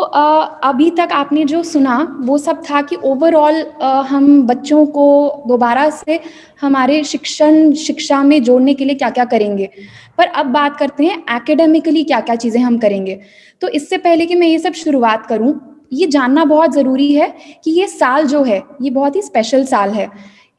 अभी तक आपने जो सुना वो सब था कि ओवरऑल हम बच्चों को दोबारा से हमारे शिक्षा में जोड़ने के लिए क्या-क्या करेंगे। पर अब बात करते हैं एकेडमिकली क्या-क्या चीज़ें हम करेंगे। तो इससे पहले कि मैं ये सब शुरुआत करूँ, ये जानना बहुत ज़रूरी है कि ये साल जो है, ये बहुत ही स्पेशल साल है।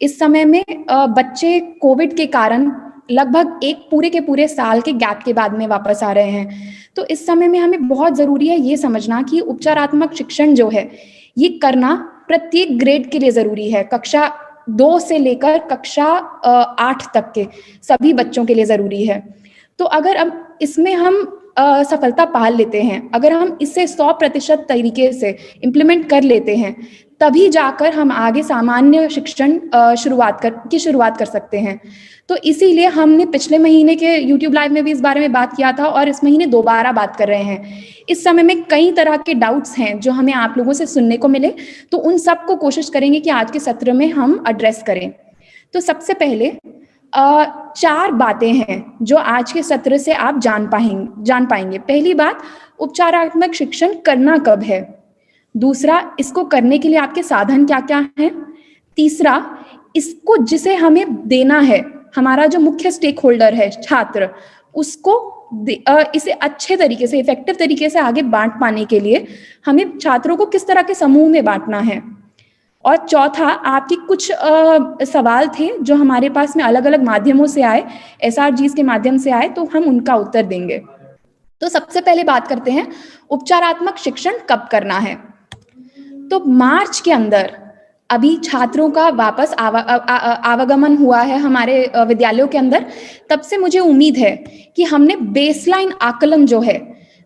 इस समय में बच्चे कोविड के कारण लगभग एक पूरे के पूरे साल के गैप के बाद में वापस आ रहे हैं। तो इस समय में हमें बहुत ज़रूरी है ये समझना कि उपचारात्मक शिक्षण जो है, ये करना प्रत्येक ग्रेड के लिए ज़रूरी है। कक्षा 2 से लेकर कक्षा 8 तक के सभी बच्चों के लिए ज़रूरी है। तो अगर अब इसमें हम सफलता पा लेते हैं, अगर हम इसे 100% तरीके से इम्प्लीमेंट कर लेते हैं, तभी जाकर हम आगे सामान्य शिक्षण शुरुआत कर सकते हैं। तो इसीलिए हमने पिछले महीने के यूट्यूब लाइव में भी इस बारे में बात किया था और इस महीने दोबारा बात कर रहे हैं। इस समय में कई तरह के डाउट्स हैं जो हमें आप लोगों से सुनने को मिले, तो उन सब को कोशिश करेंगे कि आज के सत्र में हम एड्रेस करें। तो सबसे पहले 4 बातें हैं जो आज के सत्र से आप जान पाएंगे। पहली बात, उपचारात्मक शिक्षण करना कब है। दूसरा, इसको करने के लिए आपके साधन क्या-क्या हैं। तीसरा, इसको जिसे हमें देना है, हमारा जो मुख्य स्टेक होल्डर है छात्र, उसको इसे अच्छे तरीके से, इफेक्टिव तरीके से आगे बांट पाने के लिए हमें छात्रों को किस तरह के समूह में बांटना है। और चौथा, आपके कुछ सवाल थे जो हमारे पास में अलग-अलग माध्यमों से आए, एसआरजीज के माध्यम से आए, तो हम उनका उत्तर देंगे। तो सबसे पहले बात करते हैं, उपचारात्मक शिक्षण कब करना है। तो मार्च के अंदर अभी छात्रों का वापस आवागमन हुआ है हमारे विद्यालयों के अंदर। तब से मुझे उम्मीद है कि हमने बेसलाइन आकलन जो है,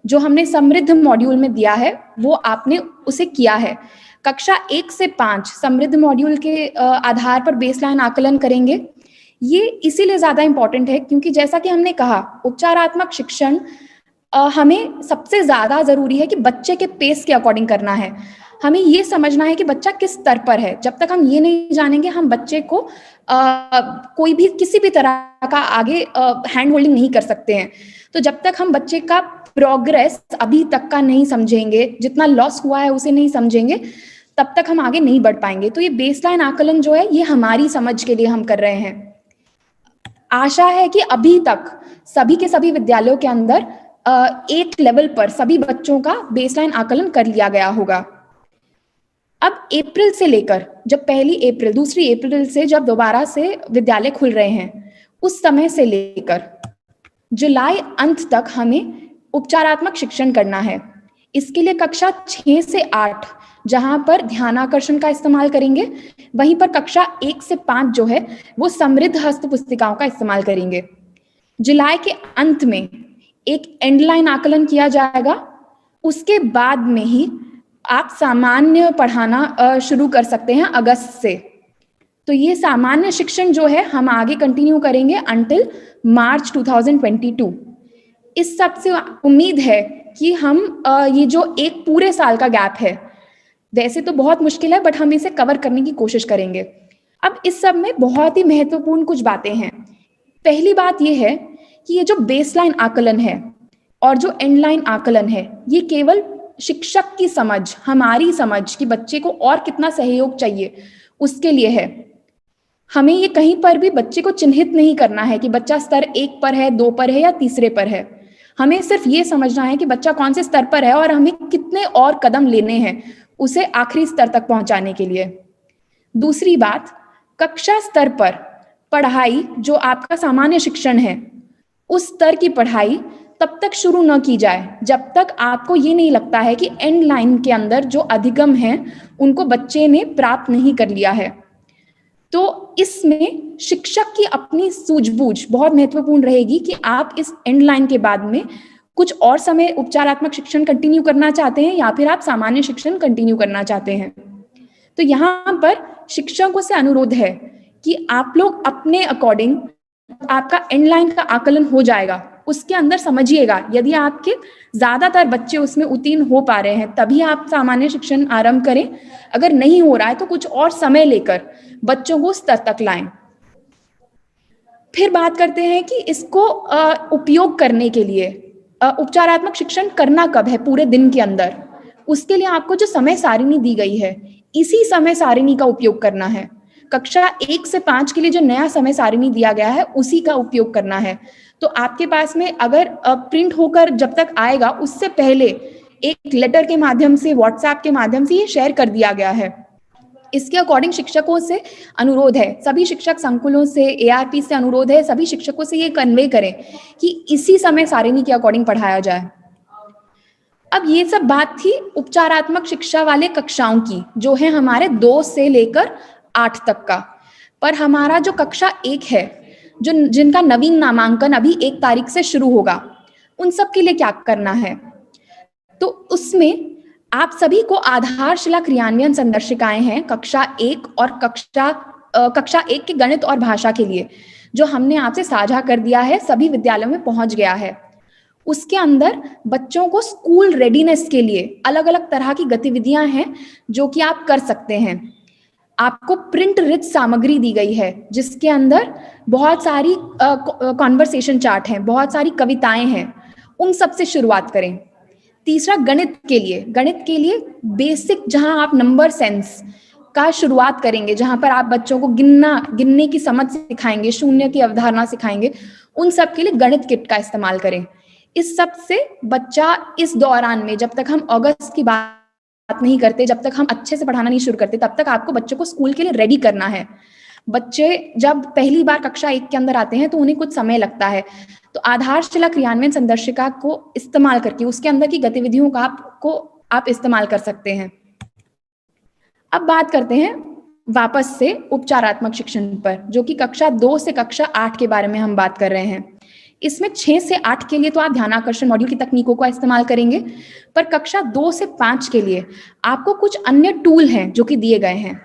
जो हमने समृद्ध मॉड्यूल में दिया है, वो आपने उसे किया है। कक्षा 1 से 5 समृद्ध मॉड्यूल के आधार पर बेसलाइन आकलन करेंगे। ये इसीलिए ज़्यादा इम्पोर्टेंट है क्योंकि जैसा कि हमने कहा, उपचारात्मक शिक्षण हमें सबसे ज़्यादा ज़रूरी है कि बच्चे के पेस के अकॉर्डिंग करना है। हमें ये समझना है कि बच्चा किस स्तर पर है। जब तक हम ये नहीं जानेंगे, हम बच्चे को कोई भी किसी भी तरह का आगे हैंड होल्डिंग नहीं कर सकते हैं। तो जब तक हम बच्चे का प्रोग्रेस अभी तक का नहीं समझेंगे, जितना लॉस हुआ है उसे नहीं समझेंगे, तब तक हम आगे नहीं बढ़ पाएंगे। तो ये बेसलाइन आकलन जो है, ये हमारी समझ के लिए हम कर रहे हैं। आशा है कि अभी तक सभी के सभी विद्यालयों के अंदर एक लेवल पर सभी बच्चों का बेसलाइन आकलन कर लिया गया होगा। अब अप्रैल से लेकर, जब 1 अप्रैल 2 अप्रैल से जब दोबारा से विद्यालय खुल रहे हैं, उस समय से लेकर जुलाई अंत तक हमें उपचारात्मक शिक्षण करना है। इसके लिए कक्षा 6 से 8 जहां पर ध्यानाकर्षण का इस्तेमाल करेंगे, वहीं पर कक्षा 1 से 5 जो है वो समृद्ध हस्त पुस्तिकाओं का इस्तेमाल करेंगे। जुलाई के अंत में एक एंडलाइन आकलन किया जाएगा। उसके बाद में ही आप सामान्य पढ़ाना शुरू कर सकते हैं अगस्त से। तो ये सामान्य शिक्षण जो है हम आगे कंटिन्यू करेंगे अंटिल मार्च 2022। इस सब से उम्मीद है कि हम ये जो एक पूरे साल का गैप है, वैसे तो बहुत मुश्किल है, बट हम इसे कवर करने की कोशिश करेंगे। अब इस सब में बहुत ही महत्वपूर्ण कुछ बातें हैं। पहली बात ये है कि ये जो बेसलाइन आकलन है और जो एंडलाइन आकलन है, ये केवल शिक्षक की समझ, हमारी समझ कि बच्चे को और कितना सहयोग चाहिए उसके लिए है। हमें ये कहीं पर भी बच्चे को चिन्हित नहीं करना है कि बच्चा स्तर 1 पर है, 2 पर है या तीसरे पर है। हमें सिर्फ ये समझना है कि बच्चा कौन से स्तर पर है और हमें कितने और कदम लेने हैं उसे आखिरी स्तर तक पहुंचाने के लिए। दूसरी बात, कक्षा स्तर पर पढ़ाई जो आपका सामान्य शिक्षण है, उस स्तर की पढ़ाई तब तक शुरू न की जाए जब तक आपको ये नहीं लगता है कि एंड लाइन के अंदर जो अधिगम है उनको बच्चे ने प्राप्त नहीं कर लिया है। तो इसमें शिक्षक की अपनी सूझबूझ बहुत महत्वपूर्ण रहेगी कि आप इस एंड लाइन के बाद में कुछ और समय उपचारात्मक शिक्षण कंटिन्यू करना चाहते हैं या फिर आप सामान्य शिक्षण कंटिन्यू करना चाहते हैं। तो यहाँ पर शिक्षकों से अनुरोध है कि आप लोग अपने अकॉर्डिंग, आपका एंड लाइन का आकलन हो जाएगा, उसके अंदर समझिएगा। यदि आपके ज्यादातर बच्चे उसमें उत्तीर्ण हो पा रहे हैं तभी आप सामान्य शिक्षण आरंभ करें। अगर नहीं हो रहा है तो कुछ और समय लेकर बच्चों को स्तर तक लाएं। फिर बात करते हैं कि इसको उपयोग करने के लिए उपचारात्मक शिक्षण करना कब है पूरे दिन के अंदर। उसके लिए आपको जो समय सारिणी दी गई है, इसी समय सारिणी का उपयोग करना है। कक्षा 1 से 5 के लिए जो नया समय सारिणी दिया गया है, उसी का उपयोग करना है। तो आपके पास में अगर प्रिंट होकर जब तक आएगा, उससे पहले एक लेटर के माध्यम से, व्हाट्सएप के माध्यम से ये शेयर कर दिया गया है। इसके अकॉर्डिंग शिक्षकों से अनुरोध है, सभी शिक्षक संकुलों से, एआरपी से अनुरोध है, सभी शिक्षकों से ये कन्वे करें कि इसी समय सारिणी के अकॉर्डिंग पढ़ाया जाए। अब ये सब बात थी उपचारात्मक शिक्षा वाले कक्षाओं की, जो है हमारे 2 से लेकर 8 तक का। पर हमारा जो कक्षा 1 है, जो जिनका नवीन नामांकन अभी 1 तारीख से शुरू होगा, उन सब के लिए क्या करना है? तो उसमें आप सभी को आधारशिला क्रियान्वयन संदर्शिकाएं हैं कक्षा 1 और कक्षा 1 के गणित और भाषा के लिए, जो हमने आपसे साझा कर दिया है, सभी विद्यालयों में पहुंच गया है। उसके अंदर बच्चों को स्कूल रेडीनेस के लिए अलग अलग तरह की गतिविधियां हैं जो कि आप कर सकते हैं। आपको प्रिंट रिच सामग्री दी गई है, जिसके अंदर बहुत सारी कॉन्वर्सेशन चार्ट हैं, बहुत सारी कविताएं हैं, उन सब से शुरुआत करें। तीसरा, गणित के लिए बेसिक, जहां आप नंबर सेंस का शुरुआत करेंगे, जहां पर आप बच्चों को गिनने की समझ सिखाएंगे, शून्य की अवधारणा सिखाएंगे, उन सब के लिए गणित किट का इस्तेमाल करें। इस सब से बच्चा इस दौरान में, जब तक हम अगस्त की बात नहीं करते, जब तक हम अच्छे से पढ़ाना नहीं शुरू करते, तब तक आपको बच्चों को स्कूल के लिए रेडी करना है। बच्चे जब पहली बार कक्षा 1 के अंदर आते हैं तो उन्हें कुछ समय लगता है, तो आधारशिला क्रियान्वयन संदर्शिका को इस्तेमाल करके उसके अंदर की गतिविधियों का आप इस्तेमाल कर सकते हैं। अब बात करते हैं वापस से उपचारात्मक शिक्षण पर, जो कि कक्षा 2 से कक्षा 8 के बारे में हम बात कर रहे हैं। इसमें 6 से 8 के लिए तो आप ध्यानाकर्षण मॉड्यूल की तकनीकों का इस्तेमाल करेंगे, पर कक्षा 2 से 5 के लिए आपको कुछ अन्य टूल हैं जो कि दिए गए हैं।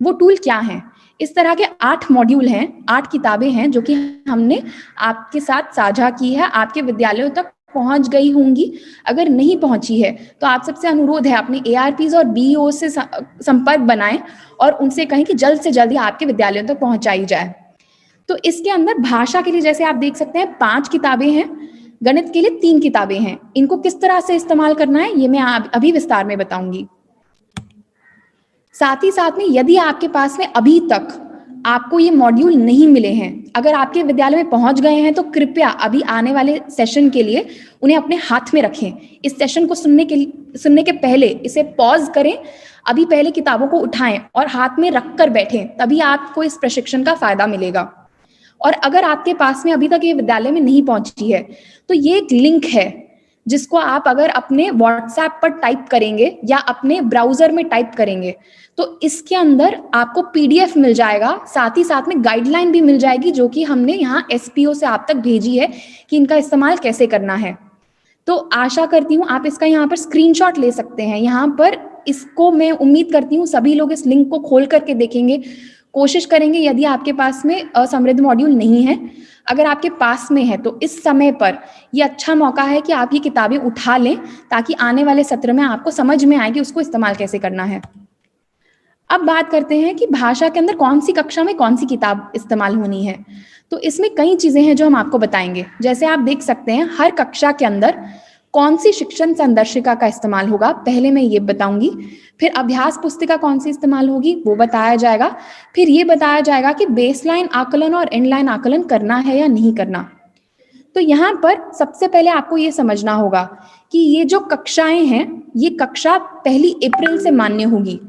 वो टूल क्या हैं? इस तरह के 8 मॉड्यूल हैं, 8 किताबें हैं जो कि हमने आपके साथ साझा की है, आपके विद्यालयों तक पहुंच गई होंगी। अगर नहीं पहुंची है तो आप सबसे अनुरोध है, अपने एआरपीज और बीईओ से संपर्क बनाएं और उनसे कहें कि जल्द से जल्द आपके विद्यालयों तक पहुंचाई जाए। तो इसके अंदर भाषा के लिए जैसे आप देख सकते हैं 5 किताबें हैं, गणित के लिए 3 किताबें हैं। इनको किस तरह से इस्तेमाल करना है ये मैं अभी विस्तार में बताऊंगी। साथ ही साथ में यदि आपके पास में अभी तक आपको ये मॉड्यूल नहीं मिले हैं, अगर आपके विद्यालय में पहुंच गए हैं, तो कृपया अभी आने वाले सेशन के लिए उन्हें अपने हाथ में रखें। इस सेशन को सुनने के पहले इसे पॉज करें, अभी पहले किताबों को उठाएं और हाथ में रखकर बैठें, तभी आपको इस प्रशिक्षण का फायदा मिलेगा। और अगर आपके पास में अभी तक ये विद्यालय में नहीं पहुंची है, तो ये एक लिंक है जिसको आप अगर अपने व्हाट्सएप पर टाइप करेंगे या अपने ब्राउजर में टाइप करेंगे, तो इसके अंदर आपको पीडीएफ मिल जाएगा, साथ ही साथ में गाइडलाइन भी मिल जाएगी, जो कि हमने यहाँ एसपीओ से आप तक भेजी है कि इनका इस्तेमाल कैसे करना है। तो आशा करती हूँ आप इसका यहाँ पर स्क्रीनशॉट ले सकते हैं। यहाँ पर इसको मैं उम्मीद करती हूँ सभी लोग इस लिंक को खोल करके देखेंगे, कोशिश करेंगे। यदि आपके पास में समृद्ध मॉड्यूल नहीं है, अगर आपके पास में है, तो इस समय पर यह अच्छा मौका है कि आप ये किताबें उठा लें, ताकि आने वाले सत्र में आपको समझ में आए कि उसको इस्तेमाल कैसे करना है। अब बात करते हैं कि भाषा के अंदर कौन सी कक्षा में कौन सी किताब इस्तेमाल होनी है। तो इसमें कई चीजें हैं जो हम आपको बताएंगे। जैसे आप देख सकते हैं, हर कक्षा के अंदर कौन सी शिक्षण संदर्शिका का इस्तेमाल होगा, पहले मैं ये बताऊंगी। फिर अभ्यास पुस्तिका कौन सी इस्तेमाल होगी वो बताया जाएगा। फिर ये बताया जाएगा कि बेसलाइन आकलन और एंडलाइन आकलन करना है या नहीं करना। तो यहाँ पर सबसे पहले आपको ये समझना होगा कि ये जो कक्षाएं हैं, ये कक्षा 1 अप्रैल से मान्य होगी।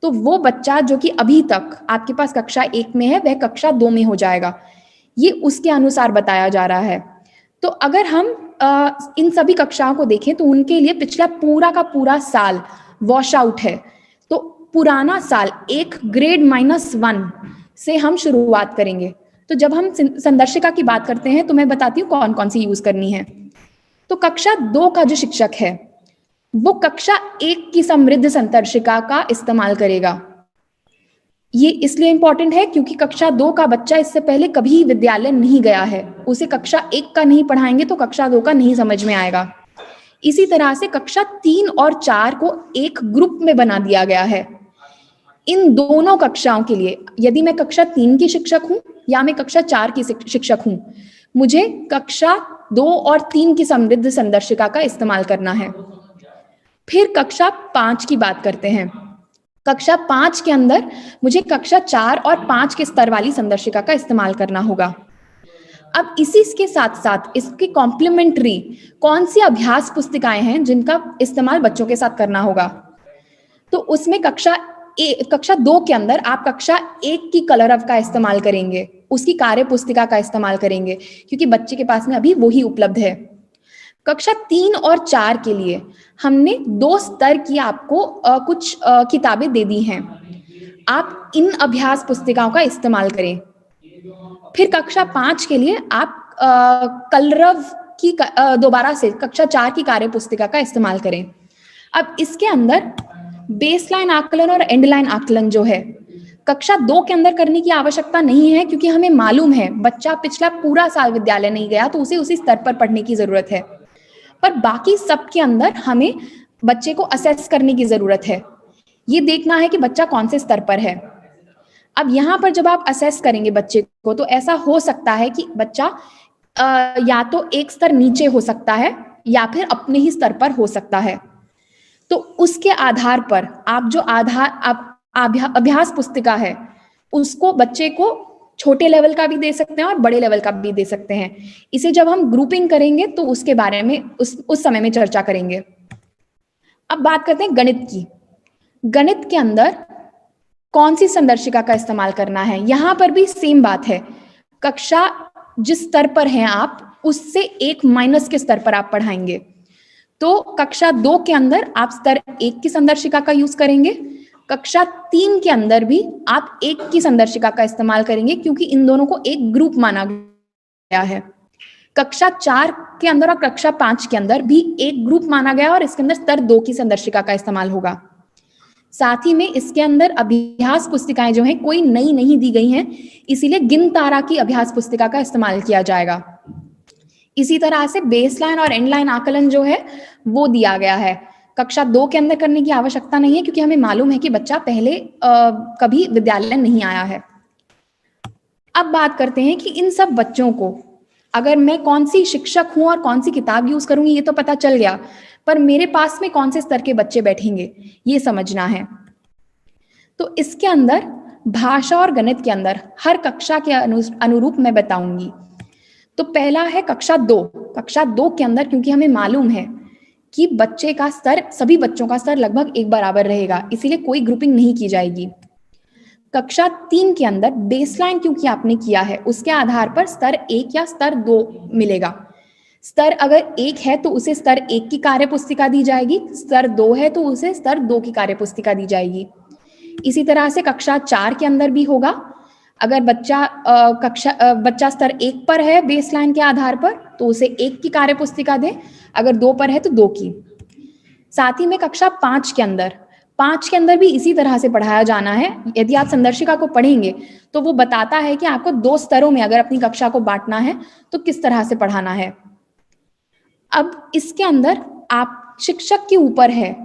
तो वो बच्चा जो कि अभी तक आपके पास कक्षा 1 में है, वह कक्षा 2 में हो जाएगा। ये उसके अनुसार बताया जा रहा है। तो अगर हम इन सभी कक्षाओं को देखें तो उनके लिए पिछला पूरा का पूरा साल वॉश आउट है। तो पुराना साल 1 ग्रेड -1 से हम शुरुआत करेंगे। तो जब हम संदर्शिका की बात करते हैं तो मैं बताती हूँ कौन कौन सी यूज करनी है। तो कक्षा 2 का जो शिक्षक है वो कक्षा 1 की समृद्ध संदर्शिका का इस्तेमाल करेगा। ये इसलिए इंपॉर्टेंट है क्योंकि कक्षा 2 का बच्चा इससे पहले कभी विद्यालय नहीं गया है, उसे कक्षा 1 का नहीं पढ़ाएंगे तो कक्षा 2 का नहीं समझ में आएगा। इसी तरह से कक्षा 3 और 4 को एक ग्रुप में बना दिया गया है। इन दोनों कक्षाओं के लिए, यदि मैं कक्षा 3 की शिक्षक हूं या मैं कक्षा 4 की शिक्षक हूं, मुझे कक्षा 2 और 3 की समृद्ध संदर्शिका का इस्तेमाल करना है। फिर कक्षा 5 की बात करते हैं। कक्षा 5 के अंदर मुझे कक्षा 4 और 5 के स्तर वाली संदर्शिका का इस्तेमाल करना होगा। अब इसी के साथ साथ इसकी कॉम्प्लीमेंट्री कौन सी अभ्यास पुस्तिकाएं हैं जिनका इस्तेमाल बच्चों के साथ करना होगा। तो उसमें कक्षा 2 के अंदर आप कक्षा 1 की कलरव का इस्तेमाल करेंगे, उसकी कार्य पुस्तिका का इस्तेमाल करेंगे, क्योंकि बच्चे के पास में अभी वही उपलब्ध है। कक्षा 3 और 4 के लिए हमने 2 स्तर की आपको कुछ किताबें दे दी हैं। आप इन अभ्यास पुस्तिकाओं का इस्तेमाल करें। फिर कक्षा 5 के लिए आप कलरव की दोबारा से कक्षा 4 की कार्य पुस्तिका का इस्तेमाल करें। अब इसके अंदर बेसलाइन आकलन और एंडलाइन आकलन जो है कक्षा 2 के अंदर करने की आवश्यकता नहीं है, क्योंकि हमें मालूम है बच्चा पिछला पूरा साल विद्यालय नहीं गया तो उसे उसी स्तर पर पढ़ने की जरूरत है। पर बाकी सब के अंदर हमें बच्चे को असेस करने की जरूरत है, ये देखना है कि बच्चा कौन से स्तर पर है। अब यहाँ पर जब आप असेस करेंगे बच्चे को, तो ऐसा हो सकता है कि बच्चा या तो एक स्तर नीचे हो सकता है या फिर अपने ही स्तर पर हो सकता है। तो उसके आधार पर आप जो अभ्यास पुस्तिका है उसको बच्चे को छोटे लेवल का भी दे सकते हैं और बड़े लेवल का भी दे सकते हैं। इसे जब हम ग्रुपिंग करेंगे तो उसके बारे में उस समय में चर्चा करेंगे। अब बात करते हैं गणित की। गणित के अंदर कौन सी संदर्शिका का इस्तेमाल करना है, यहां पर भी सेम बात है। कक्षा जिस स्तर पर हैं आप उससे एक माइनस के स्तर पर आप पढ़ाएंगे। तो कक्षा 2 के अंदर आप स्तर 1 की संदर्शिका का यूज करेंगे। कक्षा 3 के अंदर भी आप 1 की संदर्शिका का इस्तेमाल करेंगे, क्योंकि इन दोनों को एक ग्रुप माना गया है। कक्षा 4 के अंदर और कक्षा 5 के अंदर भी एक ग्रुप माना गया और इसके अंदर स्तर 2 की संदर्शिका का इस्तेमाल होगा। साथ ही में इसके अंदर अभ्यास पुस्तिकाएं जो हैं कोई नई नहीं दी गई हैं, इसीलिए गिन तारा की अभ्यास पुस्तिका का इस्तेमाल किया जाएगा। इसी तरह से बेसलाइन और एंडलाइन आकलन जो है वो दिया गया है। कक्षा 2 के अंदर करने की आवश्यकता नहीं है, क्योंकि हमें मालूम है कि बच्चा पहले कभी विद्यालय नहीं आया है। अब बात करते हैं कि इन सब बच्चों को अगर मैं कौन सी शिक्षक हूं और कौन सी किताब यूज करूंगी ये तो पता चल गया, पर मेरे पास में कौन से स्तर के बच्चे बैठेंगे ये समझना है। तो इसके अंदर भाषा और गणित के अंदर हर कक्षा के अनुरूप मैं बताऊंगी। तो पहला है कक्षा 2। कक्षा 2 के अंदर क्योंकि हमें मालूम है कि बच्चे का स्तर, सभी बच्चों का स्तर लगभग एक बराबर रहेगा, इसीलिए कोई ग्रुपिंग नहीं की जाएगी। कक्षा 3 के अंदर बेसलाइन क्योंकि आपने किया है उसके आधार पर स्तर 1 या स्तर 2 मिलेगा। स्तर अगर 1 है तो उसे स्तर 1 की कार्य पुस्तिका दी जाएगी, स्तर 2 है तो उसे स्तर 2 की कार्य पुस्तिका दी जाएगी। इसी तरह से कक्षा 4 के अंदर भी होगा। अगर बच्चा स्तर 1 पर है बेसलाइन के आधार पर तो उसे 1 की कार्य पुस्तिका दे, अगर 2 पर है तो 2 की। साथ ही में कक्षा 5 के अंदर भी इसी तरह से पढ़ाया जाना है। यदि आप संदर्शिका को पढ़ेंगे तो वो बताता है कि आपको 2 स्तरों में अगर अपनी कक्षा को बांटना है तो किस तरह से पढ़ाना है। अब इसके अंदर आप शिक्षक के ऊपर है।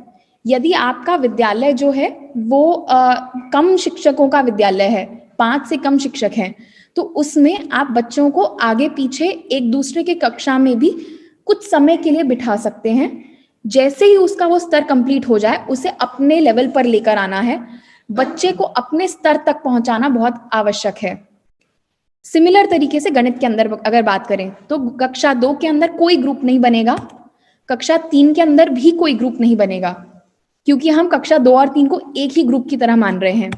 यदि आपका विद्यालय जो है वो कम शिक्षकों का विद्यालय है, 5 से कम शिक्षक हैं, तो उसमें आप बच्चों को आगे पीछे एक दूसरे के कक्षा में भी कुछ समय के लिए बिठा सकते हैं। जैसे ही उसका वो स्तर कंप्लीट हो जाए उसे अपने लेवल पर लेकर आना है। बच्चे को अपने स्तर तक पहुंचाना बहुत आवश्यक है। सिमिलर तरीके से गणित के अंदर अगर बात करें तो कक्षा 2 के अंदर कोई ग्रुप नहीं बनेगा, कक्षा 3 के अंदर भी कोई ग्रुप नहीं बनेगा, क्योंकि हम कक्षा 2 और 3 को एक ही ग्रुप की तरह मान रहे हैं।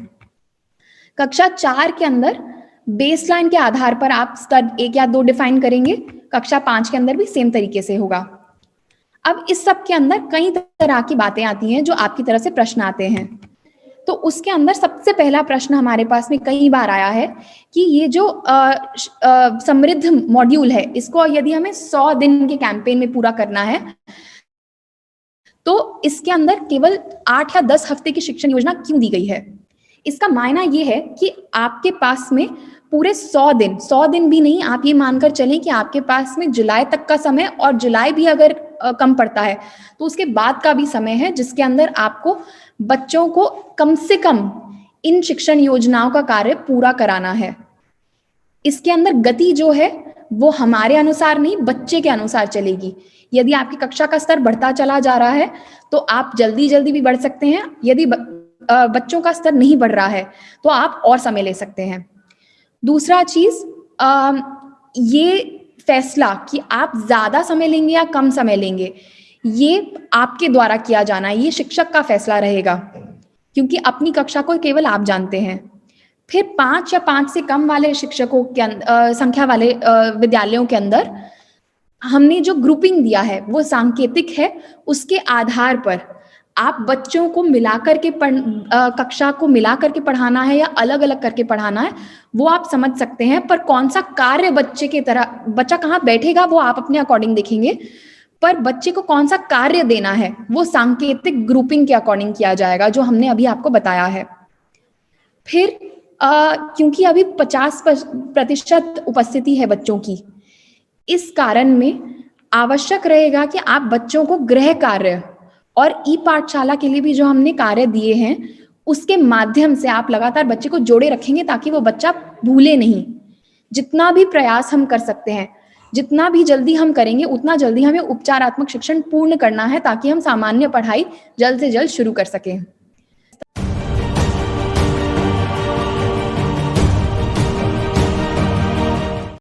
कक्षा 4 के अंदर बेसलाइन के आधार पर आप स्तर 1 या 2 डिफाइन करेंगे। कक्षा 5 के अंदर भी सेम तरीके से होगा। अब इस सब के अंदर कई तरह की बातें आती हैं जो आपकी तरफ से प्रश्न आते हैं। तो उसके अंदर सबसे पहला प्रश्न हमारे पास में कई बार आया है कि ये जो समृद्ध मॉड्यूल है इसको यदि हमें 100 दिन के कैंपेन में पूरा करना है तो इसके अंदर केवल 8 या 10 हफ्ते की शिक्षण योजना क्यों दी गई है। इसका मायना ये है कि आपके पास में पूरे 100 दिन भी नहीं, आप ये मानकर चलें कि आपके पास में जुलाई तक का समय, और जुलाई भी अगर कम पड़ता है तो उसके बाद का भी समय है जिसके अंदर आपको बच्चों को कम से कम इन शिक्षण योजनाओं का कार्य पूरा कराना है। इसके अंदर गति जो है वो हमारे अनुसार नहीं, बच्चे के अनुसार चलेगी। यदि आपकी कक्षा का स्तर बढ़ता चला जा रहा है तो आप जल्दी-जल्दी भी बढ़ सकते हैं। यदि बच्चों का स्तर नहीं बढ़ रहा है तो आप और समय ले सकते हैं। दूसरा चीज़, ये फैसला कि आप ज़्यादा समय लेंगे या कम समय लेंगे, ये आपके द्वारा किया जाना है, ये शिक्षक का फैसला रहेगा, क्योंकि अपनी कक्षा को केवल आप जानते हैं। फिर 5 या 5 से कम वाले शिक्षकों के संख्या वाले विद्यालयों के अंदर हमने जो ग्रुपिंग दिया है वो सांकेतिक है। उसके आधार पर आप बच्चों को मिलाकर के कक्षा को मिलाकर के पढ़ाना है या अलग-अलग करके पढ़ाना है, वो आप समझ सकते हैं। पर कौन-सा कार्य बच्चे की तरह बच्चा कहाँ बैठेगा वो आप अपने अकॉर्डिंग देखेंगे, पर बच्चे को कौन-सा कार्य देना है वो सांकेतिक ग्रुपिंग के अकॉर्डिंग किया जाएगा, जो हमने अभी आपको बताया है। फिर क्योंकि अभी 50% उपस्थिति है बच्चों की, इस कारण में आवश्यक रहेगा कि आप बच्चों को गृह कार्य और ई-पाठशाला के लिए भी जो हमने कार्य दिए हैं, उसके माध्यम से आप लगातार बच्चे को जोड़े रखेंगे ताकि वो बच्चा भूले नहीं। जितना भी प्रयास हम कर सकते हैं, जितना भी जल्दी हम करेंगे, उतना जल्दी हमें उपचारात्मक शिक्षण पूर्ण करना है ताकि हम सामान्य पढ़ाई जल्द से जल्द शुरू कर सकें।